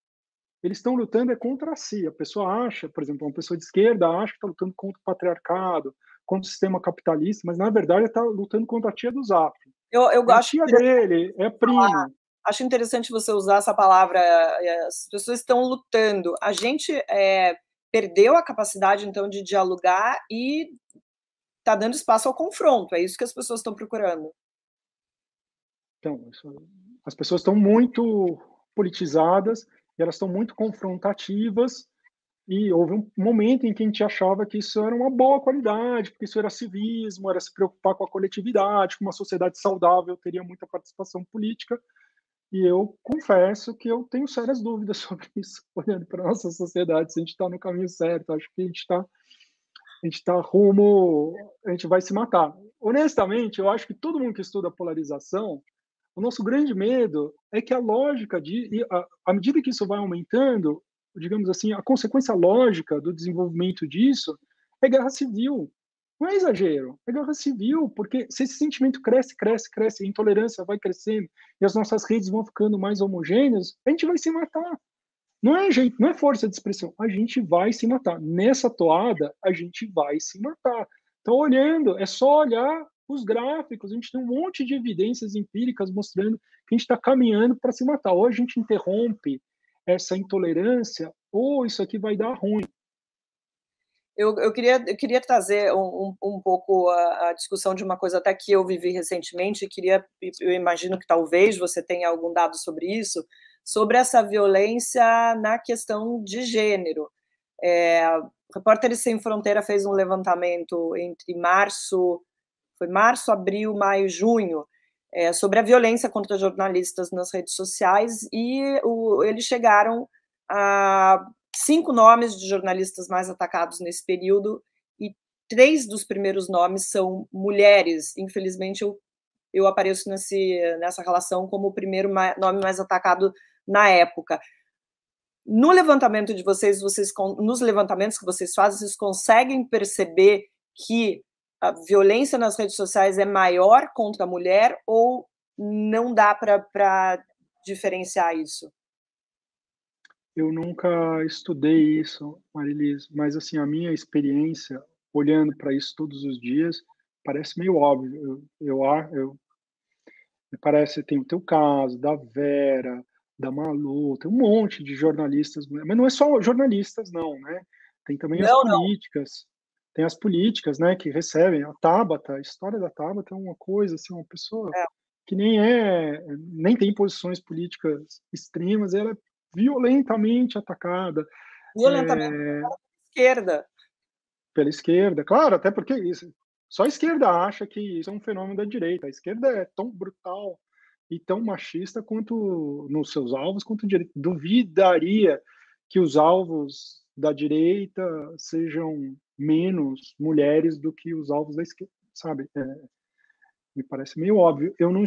Eles estão lutando contra si. A pessoa acha, por exemplo, uma pessoa de esquerda acha que está lutando contra o patriarcado, contra o sistema capitalista, mas, na verdade, está lutando contra a tia do Zap. Eu É a acho tia dele, é a prima. Acho interessante você usar essa palavra, as pessoas estão lutando. A gente perdeu a capacidade, então, de dialogar e está dando espaço ao confronto, é isso que as pessoas estão procurando. Então, as pessoas estão muito politizadas, e elas estão muito confrontativas, e houve um momento em que a gente achava que isso era uma boa qualidade, porque isso era civismo, era se preocupar com a coletividade, que uma sociedade saudável teria muita participação política, e eu confesso que eu tenho sérias dúvidas sobre isso, olhando para a nossa sociedade, se a gente está no caminho certo. Acho que a gente está rumo, a gente vai se matar. Honestamente, eu acho que todo mundo que estuda polarização, o nosso grande medo é que a lógica à medida que isso vai aumentando, digamos assim, a consequência lógica do desenvolvimento disso é guerra civil. Não é exagero, é guerra civil, porque se esse sentimento cresce, cresce, cresce, a intolerância vai crescendo e as nossas redes vão ficando mais homogêneas, a gente vai se matar. Não é jeito, não é força de expressão. A gente vai se matar. Nessa toada, a gente vai se matar. Então, olhando, é só olhar os gráficos. A gente tem um monte de evidências empíricas mostrando que a gente está caminhando para se matar. Ou a gente interrompe essa intolerância, ou isso aqui vai dar ruim. Eu queria trazer um pouco a discussão de uma coisa até que eu vivi recentemente, eu imagino que talvez você tenha algum dado sobre isso, sobre essa violência na questão de gênero. Repórteres Sem Fronteira fez um levantamento entre março, abril, maio, junho, sobre a violência contra jornalistas nas redes sociais, e eles chegaram a 5 nomes de jornalistas mais atacados nesse período, e 3 dos primeiros nomes são mulheres. Infelizmente, eu apareço nessa relação como o primeiro nome mais atacado na época. No levantamento de vocês, nos levantamentos que vocês fazem, vocês conseguem perceber que a violência nas redes sociais é maior contra a mulher, ou não dá para diferenciar isso? Eu nunca estudei isso, Marilis, mas assim, a minha experiência, olhando para isso todos os dias, parece meio óbvio. Me parece, tem o teu caso, da Vera, da Malu, tem um monte de jornalistas, mas não é só jornalistas, não, né? Tem também as Não, não. políticas, tem as políticas, né, que recebem. A Tabata, a história da Tabata é uma coisa, assim, uma pessoa É, que nem tem posições políticas extremas, ela é violentamente atacada violentamente esquerda. pela esquerda, claro, até porque só a esquerda acha que isso é um fenômeno da direita. A esquerda é tão brutal e tão machista quanto nos seus alvos, quanto a direita. Duvidaria que os alvos da direita sejam menos mulheres do que os alvos da esquerda, sabe? Me parece meio óbvio. Eu não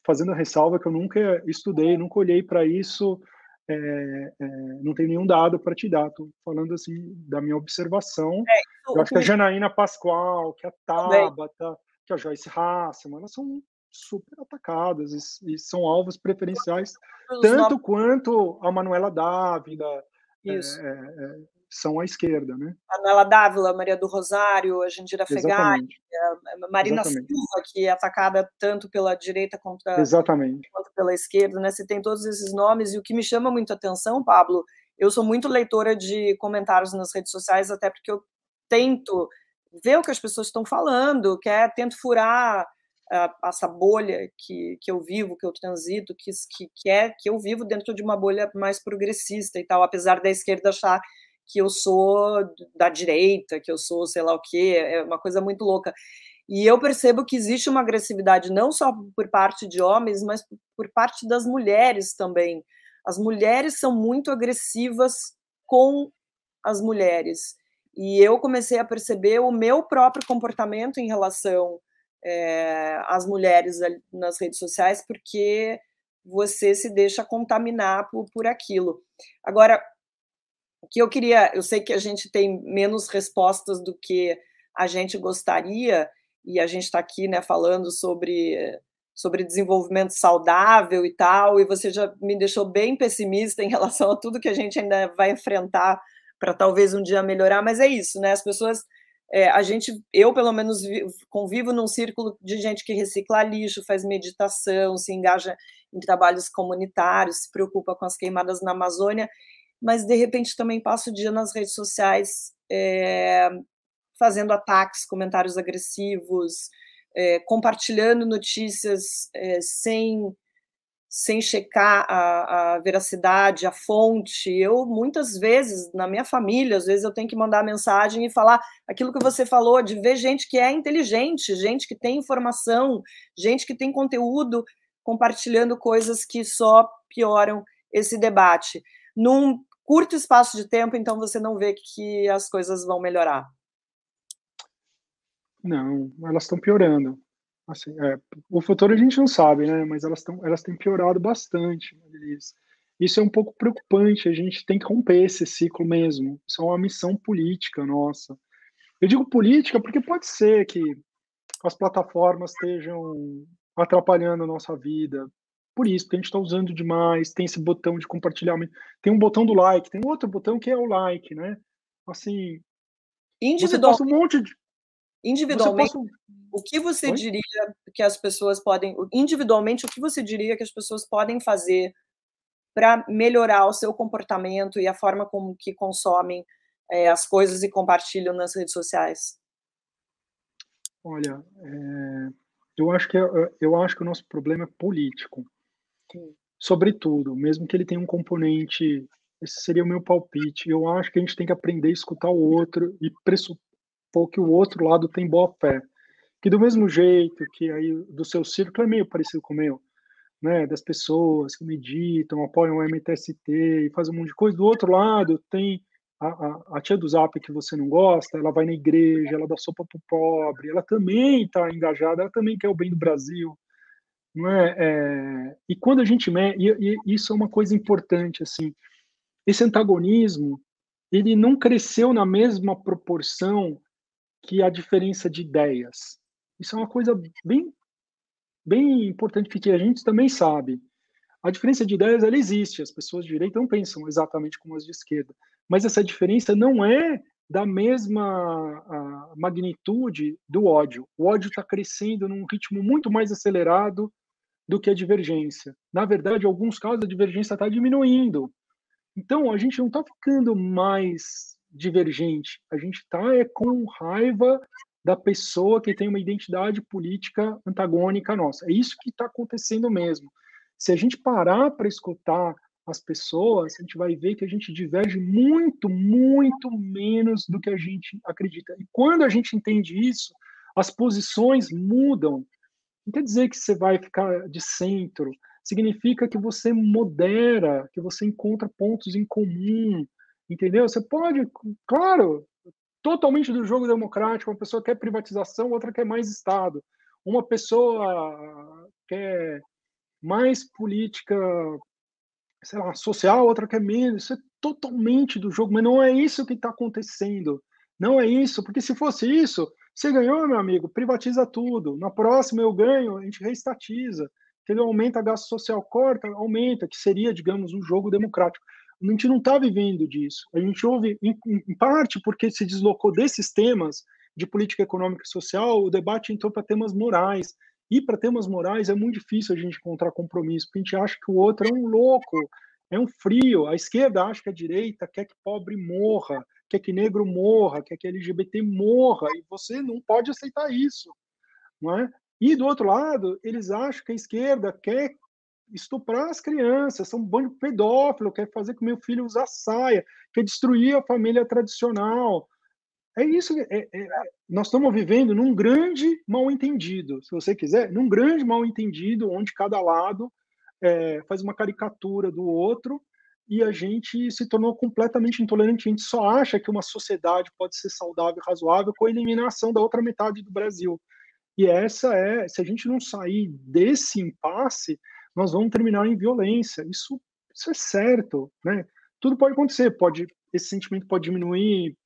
fazendo a ressalva que eu nunca estudei, nunca olhei para isso, não tenho nenhum dado para te dar. Estou falando assim da minha observação. Eu Isso, acho que a Janaína Pascoal, que a também. Tabata, que a Joyce Hasselman, elas são super atacadas e são alvos preferenciais, Os nomes, tanto quanto a Manuela Dávila, é, isso. são à esquerda, né? Manuela Dávila, Maria do Rosário, a Jandira Fegali, Exatamente, a Marina exatamente, Silva, que é atacada tanto pela direita exatamente. quanto pela esquerda, né? Você tem todos esses nomes, e o que me chama muito a atenção, Pablo, eu sou muito leitora de comentários nas redes sociais, até porque eu tento ver o que as pessoas estão falando, tento furar essa bolha que eu vivo, que eu transito, que eu vivo dentro de uma bolha mais progressista e tal, apesar da esquerda achar que eu sou da direita, que eu sou sei lá o quê, é uma coisa muito louca. E eu percebo que existe uma agressividade não só por parte de homens, mas por parte das mulheres também. As mulheres são muito agressivas com as mulheres. E eu comecei a perceber o meu próprio comportamento em relação às mulheres nas redes sociais, porque você se deixa contaminar por aquilo. Agora, o que eu sei que a gente tem menos respostas do que a gente gostaria, e a gente está aqui, né, falando sobre desenvolvimento saudável e tal, e você já me deixou bem pessimista em relação a tudo que a gente ainda vai enfrentar para talvez um dia melhorar, mas é isso, né? As pessoas, eu pelo menos convivo num círculo de gente que recicla lixo, faz meditação, se engaja em trabalhos comunitários, se preocupa com as queimadas na Amazônia, mas de repente também passo o dia nas redes sociais fazendo ataques, comentários agressivos, compartilhando notícias sem checar a veracidade, a fonte. Eu, muitas vezes, na minha família, às vezes eu tenho que mandar mensagem e falar aquilo que você falou, de ver gente que é inteligente, gente que tem informação, gente que tem conteúdo, compartilhando coisas que só pioram esse debate. Num curto espaço de tempo, então você não vê que as coisas vão melhorar. Não, elas estão piorando. Assim, o futuro a gente não sabe, né? Mas elas têm piorado bastante. Isso é um pouco preocupante. A gente tem que romper esse ciclo mesmo. Isso é uma missão política nossa. Eu digo política porque pode ser que as plataformas estejam atrapalhando a nossa vida. Por isso, porque a gente está usando demais. Tem esse botão de compartilhamento. Tem um botão do like. Tem outro botão que é o like, né? Assim, você posta um monte de. Você Individualmente, posta. o que você Oi? diria que as pessoas podem, individualmente, o que você diria que as pessoas podem fazer para melhorar o seu comportamento e a forma como que consomem as coisas e compartilham nas redes sociais? Olha, eu acho que o nosso problema é político, Hum. sobretudo, mesmo que ele tenha um componente, esse seria o meu palpite. Eu acho que a gente tem que aprender a escutar o outro e pressupor que o outro lado tem boa fé. Que do mesmo jeito que aí do seu círculo é meio parecido com o meu, né? Das pessoas que meditam, apoiam o MTST e fazem um monte de coisa. Do outro lado tem a tia do Zap que você não gosta, ela vai na igreja, ela dá sopa pro pobre, ela também está engajada, ela também quer o bem do Brasil, não é? E quando a gente e isso é uma coisa importante, assim, esse antagonismo, ele não cresceu na mesma proporção que a diferença de ideias. Isso é uma coisa bem importante que a gente também sabe. A diferença de ideias ela existe, as pessoas de direita não pensam exatamente como as de esquerda, mas essa diferença não é da mesma magnitude do ódio. O ódio está crescendo num ritmo muito mais acelerado do que a divergência. Na verdade, em alguns casos, a divergência está diminuindo. Então, a gente não está ficando mais divergente, a gente está com raiva da pessoa que tem uma identidade política antagônica à nossa. É isso que está acontecendo mesmo. Se a gente parar para escutar as pessoas, a gente vai ver que a gente diverge muito, muito menos do que a gente acredita. E quando a gente entende isso, as posições mudam. Não quer dizer que você vai ficar de centro, significa que você modera, que você encontra pontos em comum, entendeu? Você pode, claro, totalmente do jogo democrático, uma pessoa quer privatização, outra quer mais Estado. Uma pessoa quer mais política, sei lá, social, outra quer menos. Isso é totalmente do jogo, mas não é isso que está acontecendo. Não é isso, porque se fosse isso, você ganhou, meu amigo, privatiza tudo. Na próxima eu ganho, a gente reestatiza. Entendeu? Aumenta gasto social, corta, aumenta, que seria, digamos, um jogo democrático. A gente não está vivendo disso. A gente ouve, em parte, porque se deslocou desses temas de política econômica e social, o debate entrou para temas morais. E para temas morais é muito difícil a gente encontrar compromisso, porque a gente acha que o outro é um louco, é um frio. A esquerda acha que a direita quer que pobre morra, quer que negro morra, quer que LGBT morra, e você não pode aceitar isso, não é? E do outro lado, eles acham que a esquerda quer estuprar as crianças, são um bando de pedófilo, quer fazer com que meu filho use saia, quer destruir a família tradicional. É isso, nós estamos vivendo num grande mal-entendido, se você quiser, num grande mal-entendido, onde cada lado faz uma caricatura do outro e a gente se tornou completamente intolerante. A gente só acha que uma sociedade pode ser saudável e razoável com a eliminação da outra metade do Brasil. E se a gente não sair desse impasse, nós vamos terminar em violência. Isso é certo, né? Tudo pode acontecer, esse sentimento pode diminuir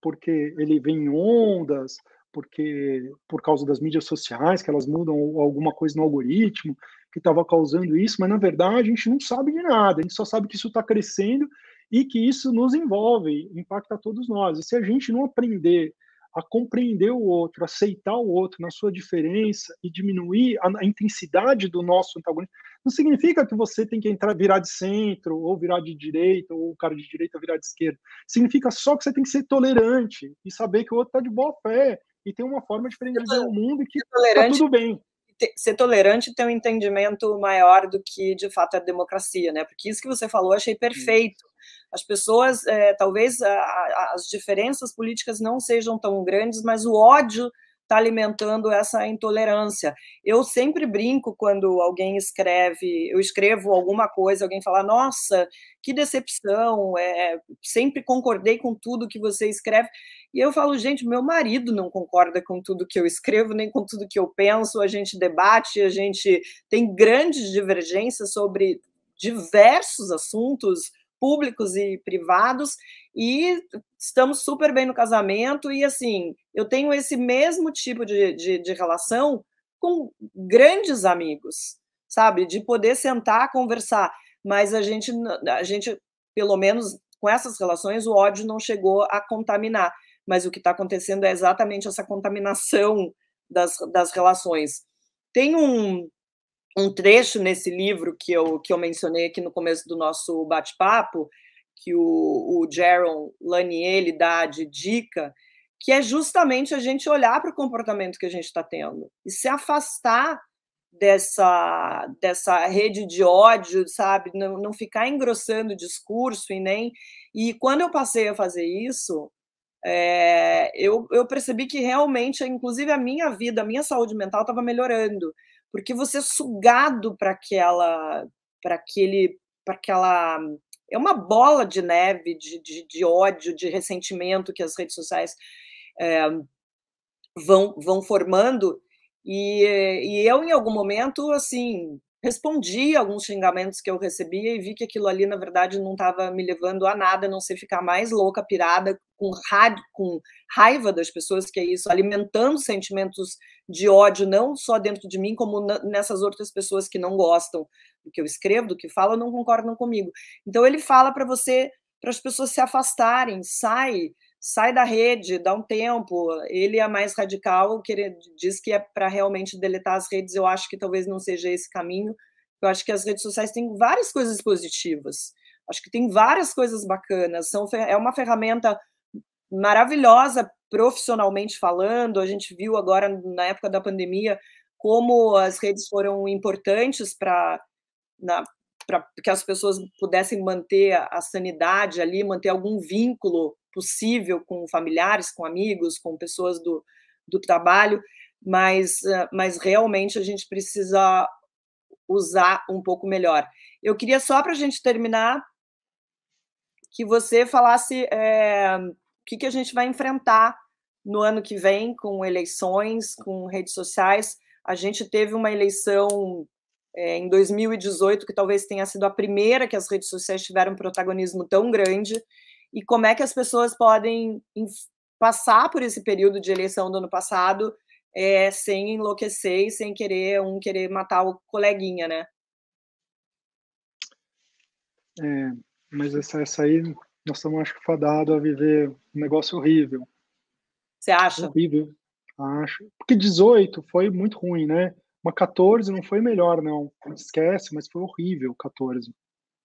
porque ele vem em ondas, porque por causa das mídias sociais, que elas mudam alguma coisa no algoritmo que estava causando isso, mas na verdade a gente não sabe de nada, a gente só sabe que isso está crescendo e que isso nos envolve, impacta todos nós. E se a gente não aprender a compreender o outro, aceitar o outro na sua diferença e diminuir a intensidade do nosso antagonismo, não significa que você tem que virar de centro, ou virar de direita, ou o cara de direita virar de esquerda. Significa só que você tem que ser tolerante e saber que o outro está de boa fé e tem uma forma diferente de ver o mundo e que está tudo bem. Ser tolerante e ter um entendimento maior do que, de fato, é a democracia, né? Porque isso que você falou, eu achei perfeito. As pessoas, talvez as diferenças políticas não sejam tão grandes, mas o ódio está alimentando essa intolerância. Eu sempre brinco quando alguém escreve, eu escrevo alguma coisa, alguém fala, nossa, que decepção, sempre concordei com tudo que você escreve. E eu falo, gente, meu marido não concorda com tudo que eu escrevo, nem com tudo que eu penso, a gente debate, a gente tem grandes divergências sobre diversos assuntos públicos e privados, e estamos super bem no casamento, e assim, eu tenho esse mesmo tipo de relação com grandes amigos, sabe? De poder sentar, conversar, mas a gente, pelo menos com essas relações, o ódio não chegou a contaminar, mas o que está acontecendo é exatamente essa contaminação das relações. Tem um trecho nesse livro que eu mencionei aqui no começo do nosso bate-papo, que o Jaron Lanier ele dá de dica, que é justamente a gente olhar para o comportamento que a gente está tendo e se afastar dessa rede de ódio, sabe? Não ficar engrossando o discurso e nem... E quando eu passei a fazer isso, eu percebi que realmente, inclusive a minha vida, a minha saúde mental estava melhorando, porque você é sugado para aquela é uma bola de neve de ódio, de ressentimento que as redes sociais vão formando, e eu, em algum momento, assim, respondi alguns xingamentos que eu recebia e vi que aquilo ali, na verdade, não estava me levando a nada, a não ser ficar mais louca, pirada, com raiva das pessoas, que é isso, alimentando sentimentos de ódio, não só dentro de mim, como nessas outras pessoas que não gostam do que eu escrevo, do que falo, não concordam comigo. Então, ele fala para as pessoas se afastarem, sai da rede, dá um tempo. Ele é mais radical, que ele diz que é para realmente deletar as redes. Eu acho que talvez não seja esse caminho. Eu acho que as redes sociais têm várias coisas positivas. Acho que tem várias coisas bacanas. É uma ferramenta maravilhosa profissionalmente falando. A gente viu agora, na época da pandemia, como as redes foram importantes para que as pessoas pudessem manter a sanidade ali, manter algum vínculo possível com familiares, com amigos, com pessoas do trabalho, mas realmente a gente precisa usar um pouco melhor. Eu queria só, para a gente terminar, que você falasse o que a gente vai enfrentar no ano que vem com eleições, com redes sociais. A gente teve uma eleição em 2018, que talvez tenha sido a primeira que as redes sociais tiveram um protagonismo tão grande, e como é que as pessoas podem passar por esse período de eleição do ano passado sem enlouquecer e sem querer matar o coleguinha, né? Mas essa aí, nós estamos, acho que, fadados a viver um negócio horrível. Você acha? Horrível, acho. Porque 18 foi muito ruim, né? Uma 14 não foi melhor, não. Esquece, mas foi horrível 14.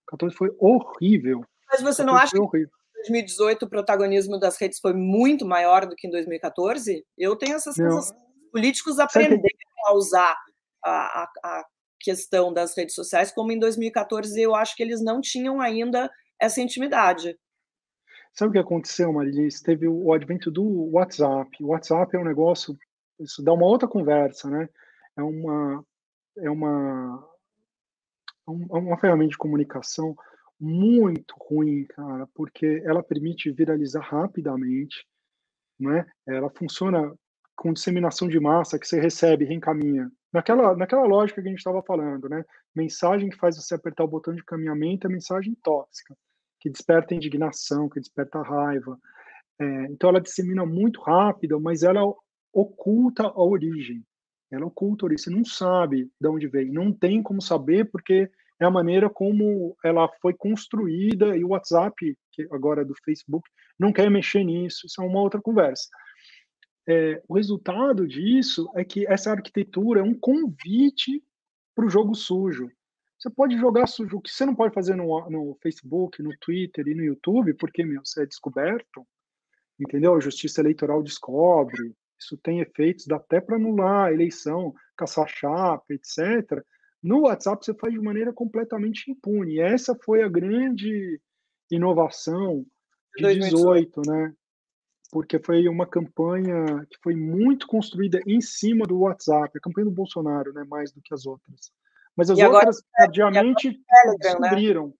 14 foi horrível. Mas você não acha que em 2018 o protagonismo das redes foi muito maior do que em 2014? Eu tenho essa sensação. Os políticos aprenderam a usar a questão das redes sociais, como em 2014 eu acho que eles não tinham ainda essa intimidade. Sabe o que aconteceu, Marilis? Teve o advento do WhatsApp. O WhatsApp é um negócio, isso dá uma outra conversa, né? É uma ferramenta de comunicação muito ruim, cara, porque ela permite viralizar rapidamente, né? Ela funciona com disseminação de massa, que você recebe e reencaminha naquela lógica que a gente estava falando, né? Mensagem que faz você apertar o botão de encaminhamento é mensagem tóxica, que desperta indignação, que desperta raiva. Então ela dissemina muito rápido, mas ela oculta a origem. Ela oculta a origem. Você não sabe de onde veio. Não tem como saber, porque é a maneira como ela foi construída, e o WhatsApp, que agora é do Facebook, não quer mexer nisso. Isso é uma outra conversa. O resultado disso é que essa arquitetura é um convite para o jogo sujo. Você pode jogar sujo, o que você não pode fazer no Facebook, no Twitter e no YouTube, porque, você é descoberto, entendeu? A justiça eleitoral descobre, isso tem efeitos, dá até para anular a eleição, caçar chapa, etc. No WhatsApp você faz de maneira completamente impune. E essa foi a grande inovação de 2018. 18, né? Porque foi uma campanha que foi muito construída em cima do WhatsApp, a campanha do Bolsonaro, né, mais do que as outras. Mas as E agora outras, e agora tardiamente, o Telegram, né? descobriram.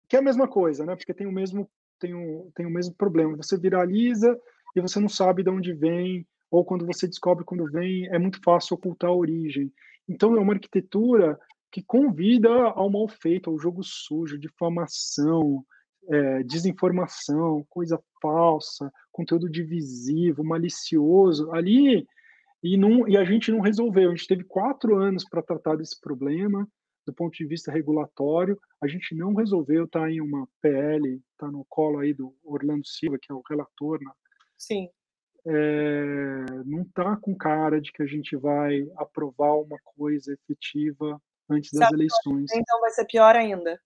Que é a mesma coisa, né? Porque tem o mesmo problema. Você viraliza e você não sabe de onde vem, ou quando você descobre quando vem, é muito fácil ocultar a origem. Então, é uma arquitetura que convida ao mal feito, ao jogo sujo, difamação, desinformação, coisa falsa, conteúdo divisivo, malicioso, ali, e a gente não resolveu. A gente teve 4 anos para tratar desse problema, do ponto de vista regulatório, a gente não resolveu, está em uma PL, está no colo aí do Orlando Silva, que é o relator, né? Sim. Não está com cara de que a gente vai aprovar uma coisa efetiva antes Você das acha que o ano que eleições. vem, então, vai ser pior ainda?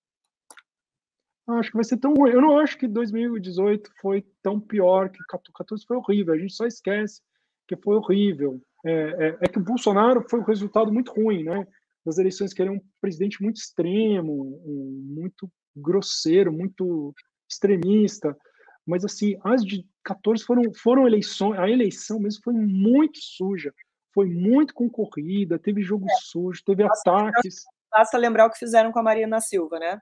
Acho que vai ser tão ruim. Eu não acho que 2018 foi tão pior que 2014 foi horrível. A gente só esquece que foi horrível. É que o Bolsonaro foi um resultado muito ruim, né? Das eleições, que ele é um presidente muito extremo, muito grosseiro, muito extremista. Mas, assim, as de 14 foram eleições. A eleição mesmo foi muito suja, foi muito concorrida, teve jogo sujo, teve ataques. Basta lembrar o que fizeram com a Marina Silva, né?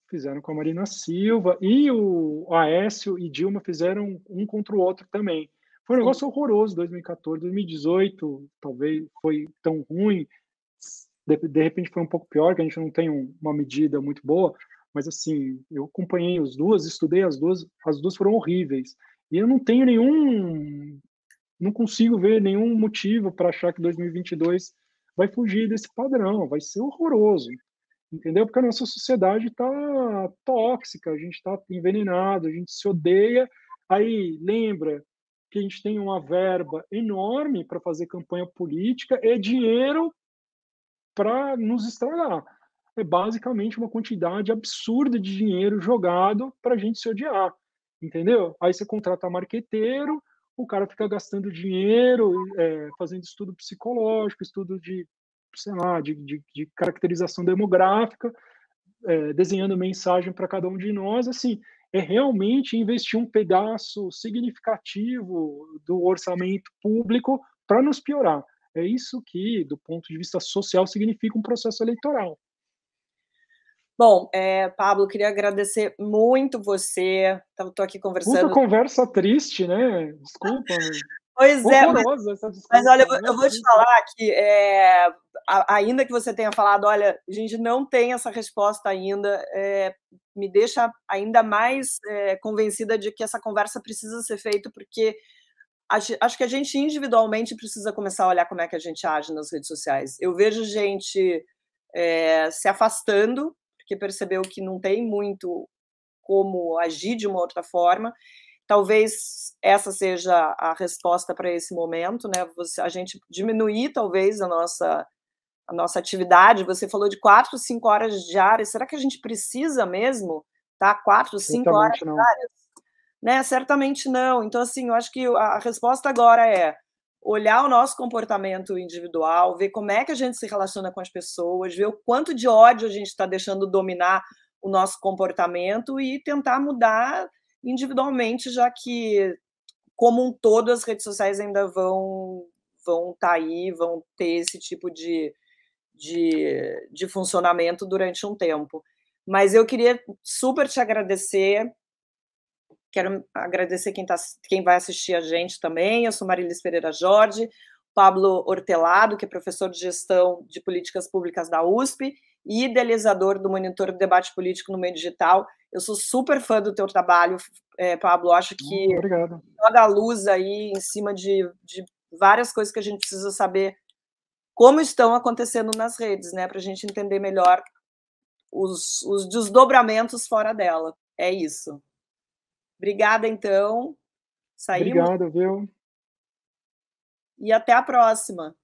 Fizeram com a Marina Silva, e o Aécio e Dilma fizeram um contra o outro também. Foi um Sim. negócio horroroso, 2014. 2018 talvez foi tão ruim, de repente foi um pouco pior, que a gente não tem uma medida muito boa, mas assim, eu acompanhei as duas, estudei as duas foram horríveis. E eu não tenho não consigo ver nenhum motivo para achar que 2022 vai fugir desse padrão, vai ser horroroso. Entendeu? Porque a nossa sociedade está tóxica, a gente está envenenado, a gente se odeia. Aí lembra que a gente tem uma verba enorme para fazer campanha política e dinheiro para nos estragar. É basicamente uma quantidade absurda de dinheiro jogado para a gente se odiar, entendeu? Aí você contrata marqueteiro, o cara fica gastando dinheiro, fazendo estudo psicológico, estudo de, sei lá, de caracterização demográfica, desenhando mensagem para cada um de nós, assim, é realmente investir um pedaço significativo do orçamento público para nos piorar. É isso que, do ponto de vista social, significa um processo eleitoral. Bom, Pablo, queria agradecer muito você. Estou aqui Puta conversando. conversa triste, né? Desculpa, Pois é, horrorosa essa mas olha, desculpa, né? eu vou te falar que, ainda que você tenha falado, olha, a gente não tem essa resposta ainda, me deixa ainda mais convencida de que essa conversa precisa ser feita, porque acho que a gente individualmente precisa começar a olhar como é que a gente age nas redes sociais. Eu vejo gente se afastando, porque percebeu que não tem muito como agir de uma outra forma. Talvez essa seja a resposta para esse momento, né? A gente diminuir talvez a nossa atividade. Você falou de 4, 5 horas diárias. Será que a gente precisa mesmo, tá? 4, 5 horas Certamente não. diárias? Né? Certamente não. Então, assim, eu acho que a resposta agora é olhar o nosso comportamento individual, ver como é que a gente se relaciona com as pessoas, ver o quanto de ódio a gente está deixando dominar o nosso comportamento e tentar mudar individualmente, já que, como um todo, as redes sociais ainda vão estar aí, vão ter esse tipo de funcionamento durante um tempo. Mas eu queria super te agradecer. Quero agradecer quem vai assistir a gente também. Eu sou Marilis Pereira Jorge. Pablo Hortelado, que é professor de gestão de políticas públicas da USP e idealizador do Monitor do Debate Político no Meio Digital. Eu sou super fã do teu trabalho, Pablo, acho que Obrigado. joga a luz aí em cima de várias coisas que a gente precisa saber como estão acontecendo nas redes, né, para a gente entender melhor os desdobramentos fora dela. É isso. Obrigada, então. Saímos. Obrigado, viu? E até a próxima.